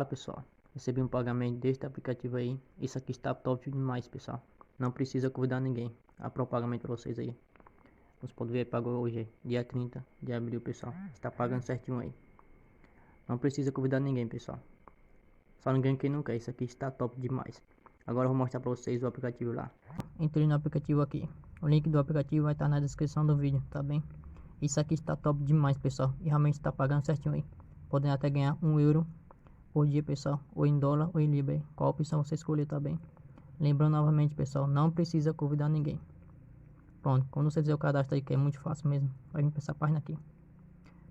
pessoal, recebi um pagamento deste aplicativo aí. Isso aqui está top demais, pessoal. Não precisa convidar ninguém. Abro o pagamento para vocês aí. Vocês podem ver, pagou hoje, dia 30 de abril, pessoal. Está pagando certinho aí. Não precisa convidar ninguém, pessoal. Só ninguém quem não quer. Isso aqui está top demais. Agora eu vou mostrar para vocês o aplicativo lá. Entrei no aplicativo aqui. O link do aplicativo vai estar na descrição do vídeo, tá bem? Isso aqui está top demais, pessoal. E realmente está pagando certinho aí. Podem até ganhar €1 por dia, pessoal, ou em dólar ou em libra. Qual opção você escolher, tá bem? Lembrando novamente, pessoal, não precisa convidar ninguém. Pronto, quando você fizer o cadastro aí, que é muito fácil mesmo, vai vir para essa página aqui.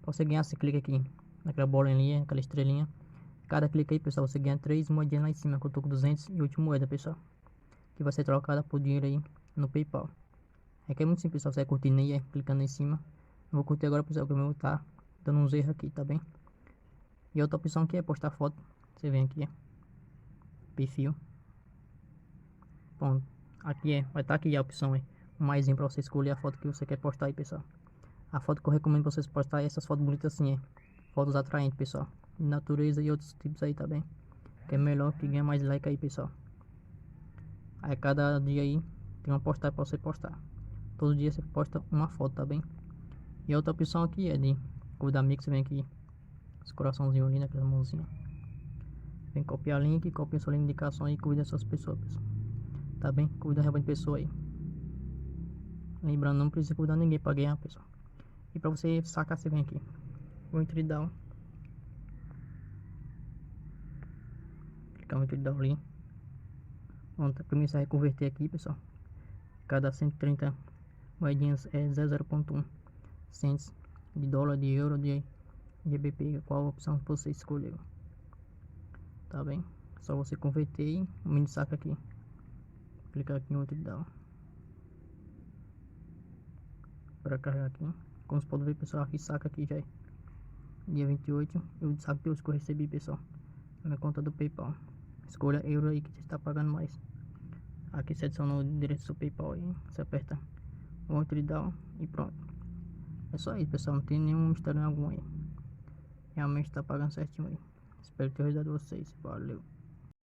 Para você ganhar, você clica aqui naquela bolinha, aquela estrelinha. Cada clique aí, pessoal, você ganha 3 moedinhas lá em cima, que eu tô com 208 moedas, pessoal, que vai ser trocada por dinheiro aí no PayPal. É que é muito simples, pessoal, você vai curtindo aí, clicando em cima. Eu vou curtir agora, pessoal, que o meu tá dando uns erros aqui, tá bem? E outra opção aqui é postar foto. Você vem aqui, perfil. Pronto. Aqui vai estar aqui a opção aí. Um maisinho para você escolher a foto que você quer postar aí, pessoal. A foto que eu recomendo vocês postar é essas fotos bonitas assim, fotos atraentes, pessoal. De natureza e outros tipos aí, tá bem? Que é melhor, que ganha mais like aí, pessoal. Aí cada dia aí tem uma postagem para você postar. Todo dia você posta uma foto, tá bem? E a outra opção aqui é de cuidar amigo, você vem aqui. Os coraçãozinhos ali naquela mãozinha. Vem copiar link, copia sua indicação aí e cuida dessas pessoas, pessoal. Tá bem? Cuida realmente de pessoa aí. Lembrando, não precisa cuidar de ninguém para ganhar, pessoal. E para você sacar, você vem aqui. Vou down. Clicar no down ali. Pronto, primeiro você vai converter aqui, pessoal. Cada 130 moedinhas é 0,1 cents de dólar, de euro, de GBP. Qual a opção que você escolheu? Tá bem? Só você converter e o mini saca aqui. Clicar aqui em down. Para carregar aqui. Como você pode ver, pessoal, aqui saca aqui já é dia 28. Eu saco que eu recebi, pessoal, na minha conta do PayPal. Escolha euro aí que você está pagando mais. Aqui você adiciona o endereço do seu PayPal aí. Você aperta o down e pronto. É só isso, pessoal. Não tem nenhum mistério algum aí. Realmente está pagando certinho aí. Espero ter ajudado vocês. Valeu.